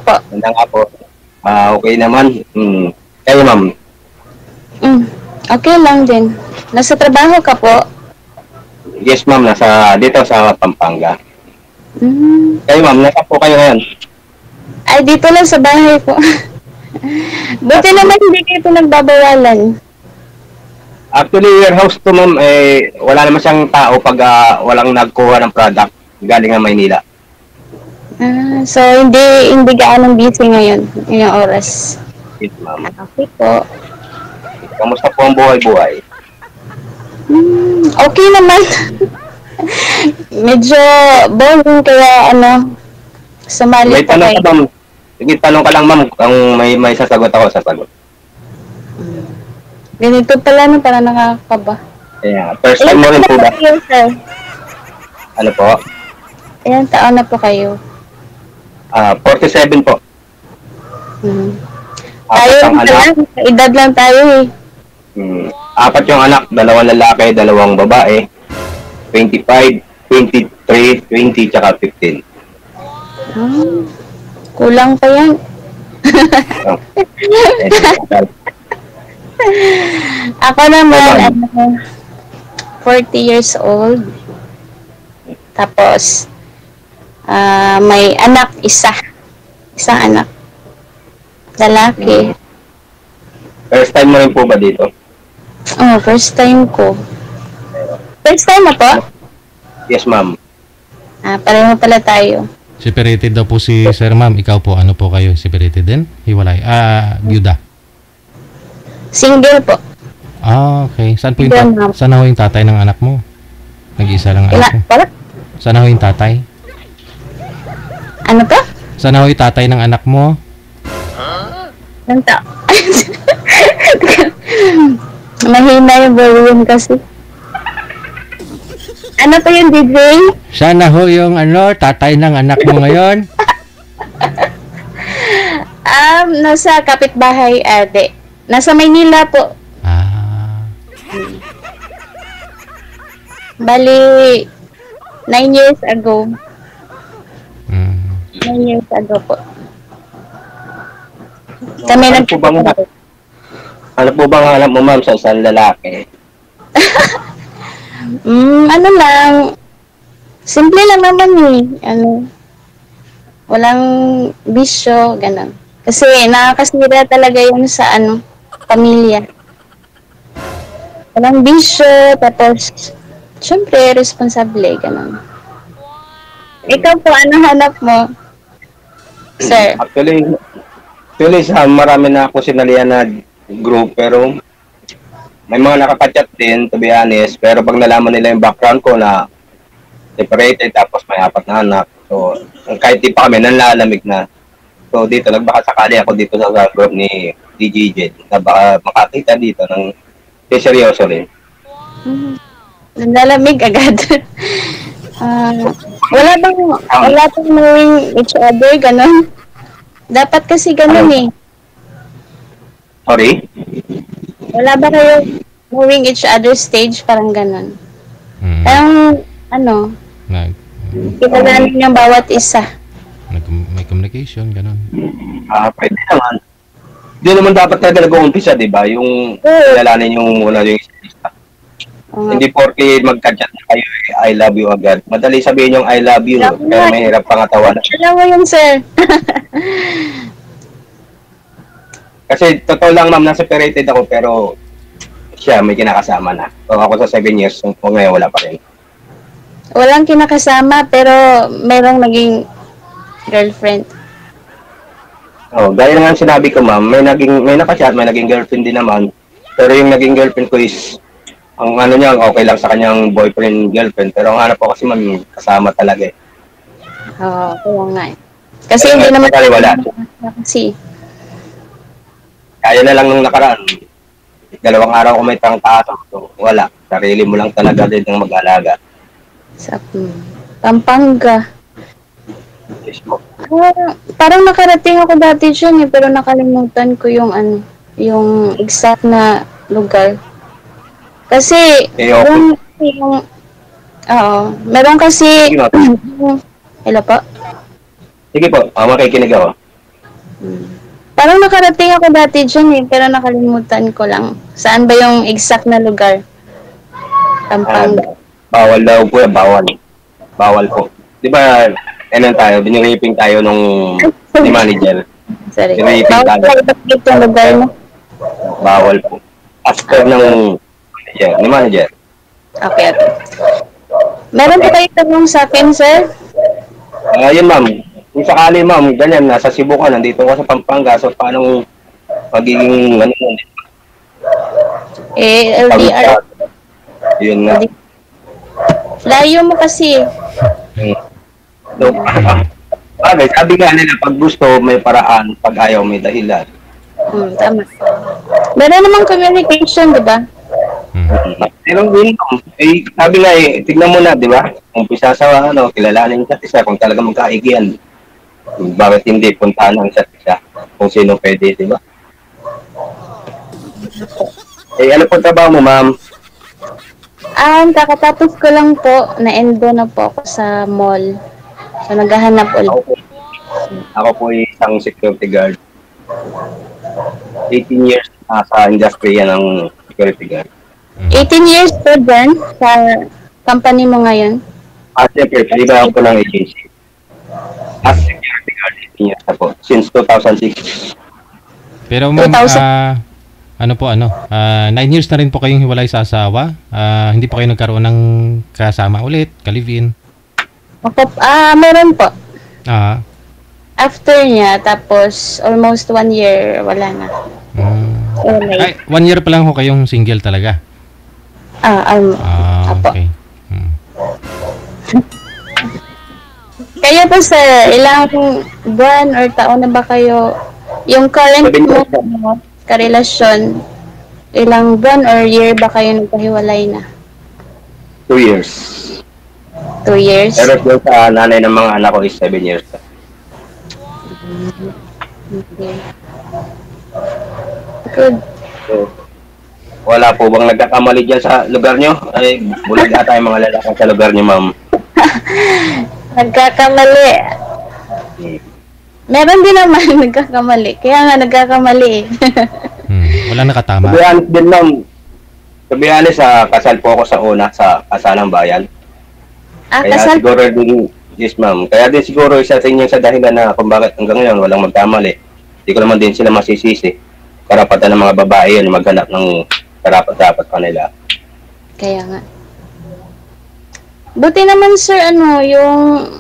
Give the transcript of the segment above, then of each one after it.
po. Ganda nga po. Okay naman. Kayo, ma'am. Okay lang din. Nasa trabaho ka po? Yes, ma'am. Dito sa Pampanga. Kayo, ma'am. Nasa po kayo ngayon? Ay, dito lang sa bahay po. Buti naman hindi kayo ito nagbabawalan. Actually, warehouse to, ma'am, wala naman siyang tao pag walang nagkuha ng product galing ng Maynila. So, hindi gaanong busy ngayon, ngayong oras. Yes, ma'am. Okay po. Kamusta po ang buhay-buhay? Okay naman. Medyo boring kaya sumali May pa tanong kayo. ka, ma'am. Sige, tanong ka lang, ma'am. Kung may sasagot ako, sasagot. Ganito pala para nakakaba. Yeah. First time mo rin po ba? Kayo, sir? Ano po? Ilang taon na po kayo? 47 po. Tayo Apat ang lang anak. edad lang tayo eh. 4 yung anak, 2 lalaki, 2 babae. 25, 23, 20, tsaka 15. Kulang pa yan. Ako naman, 40 years old. Tapos, may anak, isang anak. Lalaki. First time mo rin po ba dito? First time ko. First time mo po? Yes, ma'am. Pareho pala tayo. Separated daw po si Sir Ma'am. Ikaw po, ano po kayo? Separated din? Hiwalay? Byuda. Single po. Okay. Saan ho yung tatay ng anak mo? Nag-iisa lang ang anak mo. Wala? Saan ho yung tatay? Ano pa? Saan ho yung tatay ng anak mo? Nanta. Mahina yung volume kasi. Ano pa yung DJ? Sana ho yung tatay ng anak mo ngayon? Nasa kapitbahay ate. Nasa Maynila po. Bali, 9 years ago. 9 years ago po. Kami Ano po bang alam mo, ma'am, sa isang lalaki? Ano lang, simple lang naman walang bisyo, ganun. Kasi nakakasira talaga yun sa pamilya. Walang bisyo, tapos, syempre, responsable, ganun. Ikaw po, ano hanap mo, sir? Actually, sa marami na ako sinalihan na group, pero may mga nakaka-chat din, to be honest, pero pag nalaman nila yung background ko na separated, tapos may 4 na anak, so kahit di pa kami, nanlalamig na. So dito, nagbaka sakali ako dito sa group ni DJ Jed, na baka makakita dito ng seryoso rin. Nanlalamig agad. Wala bang knowing each other, ganun? Dapat kasi ganun eh. Sorry? Wala ba kayo knowing each other stage, parang ganun? Parang, kilalanin yung bawat isa. May communication, ganun. Pwede naman. Hindi naman dapat talaga nag-uumpisa, di ba? Yung kilalanin yung una yung isa. Hindi porke magka-chat na kayo, I love you agad. Madali sabihin yung I love you, pero may hirap pangatawan. Alam mo yun, sir. Kasi totoo lang, ma'am, na-separated ako, pero siya may kinakasama na. So ako sa 7 years, kung ngayon wala pa rin. Walang kinakasama, pero merong naging girlfriend. Gaya nga sinabi ko, ma'am, may nakachat, may naging girlfriend din naman. Pero yung naging girlfriend ko is, ang niya, okay lang sa kanyang boyfriend, girlfriend. Pero ang hanap ko kasi, ma'am, kasama talaga eh. Kaya nga eh. Kasi hindi naman wala. Kasi Kaya na lang nung nakaraan. 2 araw ko may trangkaso. So, wala. Sarili mo lang talaga din ng mag-alaga. Sa Pampanga. Yes, mo. Parang nakarating ako dati dyan pero nakalimutan ko yung exact na lugar. Kasi, meron kasi, hello po? Sige po, makikinig ako. Parang nakarating ako dati dyan eh, pero nakalimutan ko lang. Saan ba yung exact na lugar? Pampanga. Bawal daw po, bawal. Bawal po. Di ba, ano tayo, biniraping tayo nung ni manager. Sorry. Sinipin Bawal tayo. ba yung lugar mo? Bawal po. After ng manager, ni manager. Okay. Meron po kayo tanong sa akin, sir? Yun ma'am, kung sakali ma'am, ganyan, nasa Cebu ka, nandito ka sa Pampanga, so paano magiging, ano yun? LDR. Yun nga. Layo mo kasi. So, sabi nga nila, pag gusto, may paraan, pag ayaw, may dahilan. Tama. Meron namang communication, di ba? Pero yun, sabi nga tignan mo na, di ba? Umpisa sa, kilalanin isa't isa, kung talaga magkaigihan. Bakit hindi puntahan ng isa't isa? Kung sino pwede, di ba? Ano po trabaho mo, ma'am? Kakatapos ko lang po, na-endo na po ako sa mall. So, naghahanap ulit. Ako po isang security guard. 18 years na sa industry yan ng security guard. 18 years po dyan sa company mo ngayon? Siyempre, iba ako ng agency. As security guard, 18 years na po. Since 2006. Pero ma'am, ano po, 9 years na rin po kayong hiwalay sa asawa. Hindi po kayo nagkaroon ng kasama ulit, ka-live-in. Meron po. Ah. After niya, tapos almost 1 year, wala na. Ay, 1 year pa lang ho kayong single talaga? Apo. Okay. Kayo po sir, ilang buwan or taon na ba kayo, yung current mo, karelasyon, ilang buwan or year ba kayo nagkahiwalay na? 2 years. 2 years? Pero yung sa nanay ng mga anak ko is 7 years. Okay. Good. So, wala po bang nagkakamali dyan sa lugar nyo? Ay, bulag ata yung mga lalaki sa lugar nyo, ma'am. Nagkakamali. Meron din naman nagkakamali. Kaya nga nagkakamali eh. Wala nakatama. To be honest din, ma'am. To be honest, kasal po ako sa una sa kasalang bayan. Kaya Kasal? siguro din, yes ma'am. Kaya din siguro isa sa inyo sa dahilan na kung bakit hanggang ngayon walang magkamali. Hindi ko naman din sila masisisi. Karapatan ng mga babae yun maghanap ng karapat-dapat pa nila. Kaya nga. Buti naman sir, yung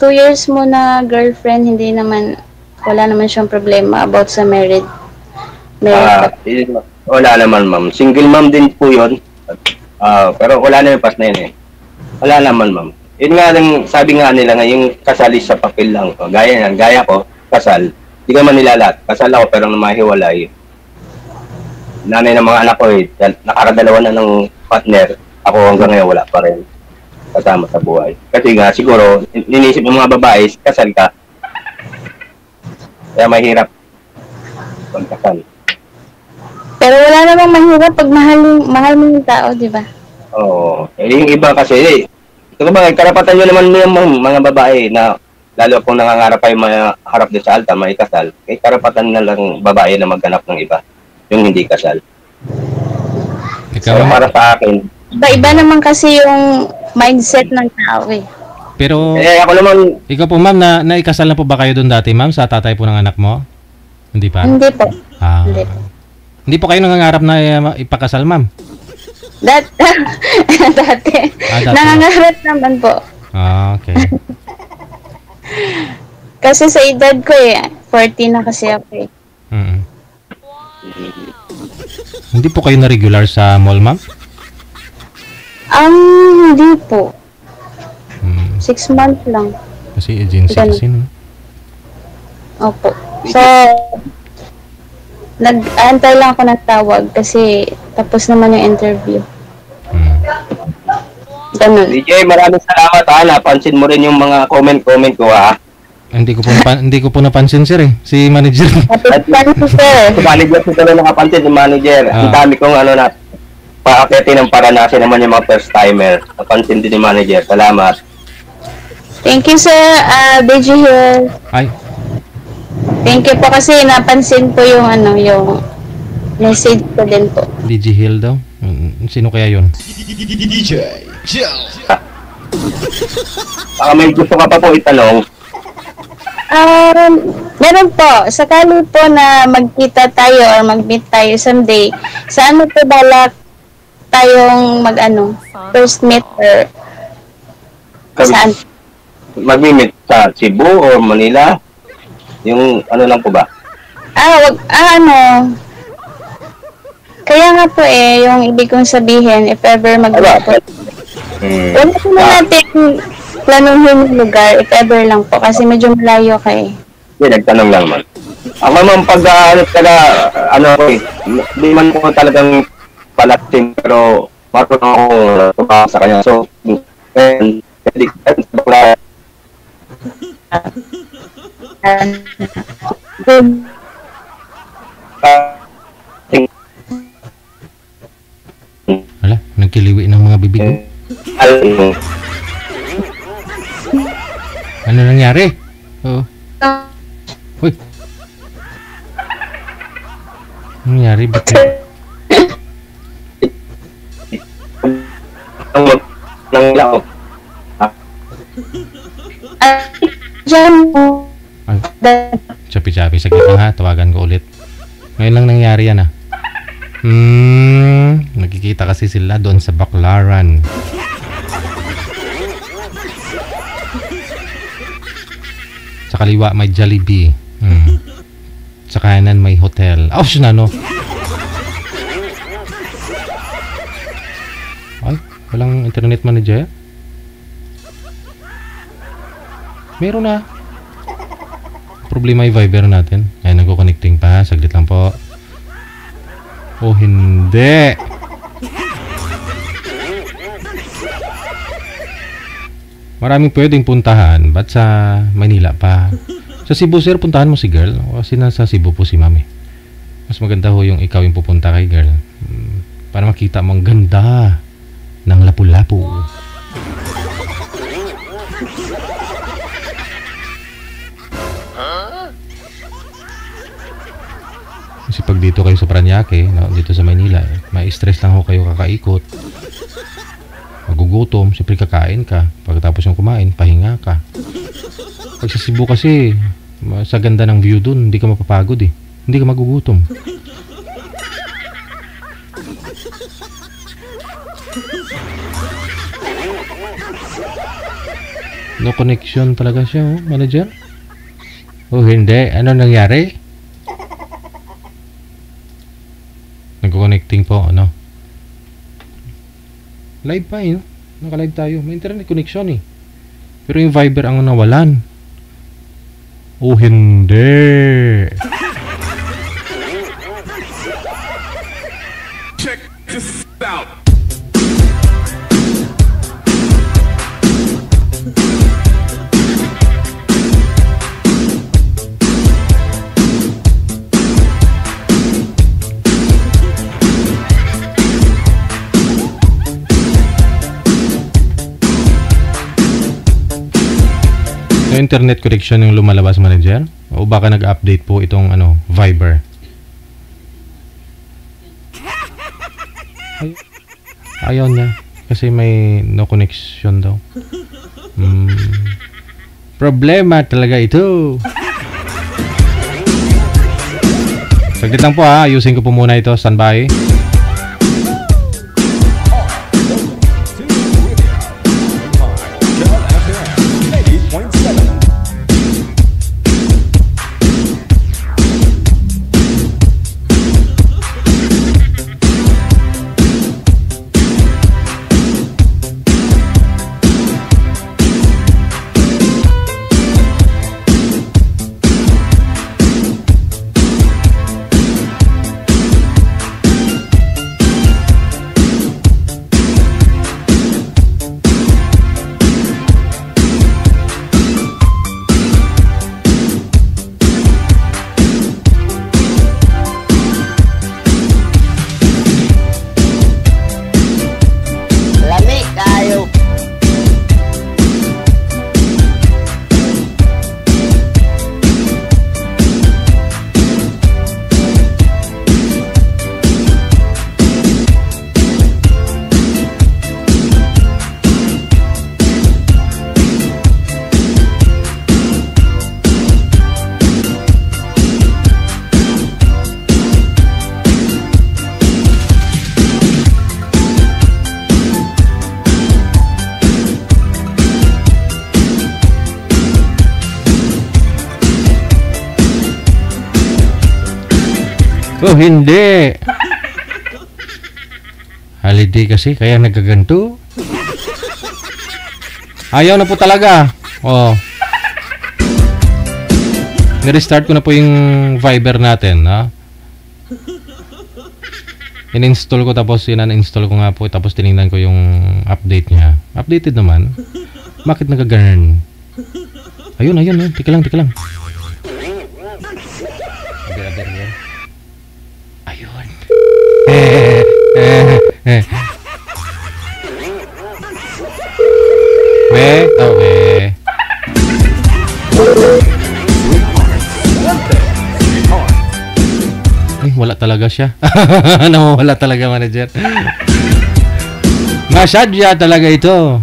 2 years mo na girlfriend, hindi naman, wala naman siyang problema about sa married. Wala naman ma'am. Single ma'am din po yun. Pero wala na yung pas na yun eh. Wala naman ma'am. Yun nga lang, sabi nga nila nga, yung kasal is sa papel lang. Gaya yan, gaya ko, kasal. Hindi ko man nilalat. Kasal ako pero mahiwalay. Nanay ng mga anak ko nakaradalawa na ng partner. Ako hanggang ngayon wala pa rin kasama sa buhay. Kasi nga siguro, inisip ng mga babae, kasal ka. Kaya mahirap pagkasal. Pero wala namang mahirap pag mahal mo yung tao, di ba? Oo. Yung iba kasi, ito ba, karapatan nyo naman yung mga babae na lalo kung nangangarap kayo maharap doon sa altar, may kasal, karapatan na lang babae na maghanap ng iba, yung hindi kasal. So, para sa akin, iba naman kasi yung mindset ng tao eh. Pero, ako naman, ikaw po ma'am, naikasal na po ba kayo doon dati ma'am, sa tatay po ng anak mo? Hindi pa? Hindi po. Hindi. Hindi po kayo nangangarap na ipakasal ma'am? Dati. Nangangarap naman po. Okay. Kasi sa edad ko 40 na kasi ako eh. Hindi po kayo na regular sa mall ma'am? Hindi po. 6 months lang. Kasi agency kasi no? Opo. So, nag-aantay lang ako ng tawag kasi tapos naman yung interview. Ganun. DJ, maraming salamat napansin mo rin yung mga comment ko Hindi ko po napansin sir eh. Si manager. Sir. Si manager ko na nakapansin, si manager. Ang dami kong paakyatin ng Paranaque naman yung mga first timer. Napansin din ni manager. Salamat. Thank you sir. BG here. Ay. Thank you po kasi napansin po yung yung message ko din po. DJ Hill daw? Sino kaya yun? Baka may gusto ka pa po itanong. Meron po. Sakali po na magkita tayo or mag-meet tayo someday, saan mo po balak tayong first meet or saan? Mag-meet sa Cebu or Manila? Yung lang po ba? Kaya nga po yung ibig kong sabihin, if ever mag-meet po. Wala po na natin planuhin yung lugar, if ever lang po, kasi medyo malayo kayo. Hindi, nagtanong lang man. Ako naman pag hindi man po talagang palating, pero marunong ako tumawag sa kanya. So, hindi ka Wala, nagkiliwi ng mga bibig ko. Ano nangyari? Oh. Uy. Ano nangyari? Bakit? Nang lao. Ay, chapi-chapi. Saglit lang ha. Tawagan ko ulit. Ngayon lang nangyari yan Nagkikita kasi sila doon sa Baclaran. Sa kaliwa may Jollibee. Sa kanan may hotel. Ay, walang internet manager? Meron na. Problema yung Viber natin. Ay, nagko-connecting pa. Saglit lang po. Oh, hindi. Maraming pwedeng puntahan. Ba't sa Manila pa? Sa Cebu, sir, puntahan mo si girl. Kasi nasa Cebu po si mami. Mas maganda ho yung ikaw yung pupunta kay girl. Para makita mong ganda ng Lapu-Lapu. Kasi pag dito kayo sa Parañaque, dito sa Manila, may stress lang ho kayo kakaikot. Magugutom, siyempre kakain ka. Pagkatapos yung kumain, pahinga ka. Pag sa Cebu kasi, sa ganda ng view dun, hindi ka mapapagod Hindi ka magugutom. No connection talaga siya, manager? Oh, hindi. Ano nangyari? Nag-connecting po, Live pa Naka-live tayo. May internet connection Pero yung Viber ang nawalan. Oh, hindi. Check this out. So, internet connection yung lumalabas, manager? O baka nag-update po itong Viber? Ayaw niya. Kasi may no connection daw. Problema talaga ito. Saglit lang po ayusin ko po muna ito. Standby. Oh, hindi. Holiday kasi, kaya nagkaganto. Ayaw na po talaga. Oh. Nirestart ko na po yung Viber natin, ha? In-install ko tapos in-uninstall ko nga po tapos tiningnan ko yung update niya. Updated naman. Bakit nagkaganon? Ayun. Tika lang. Ayun. Okay. Wala talaga siya. Nawawala talaga, manager. Masadya talaga ito.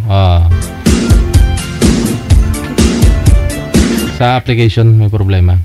Sa application may problema.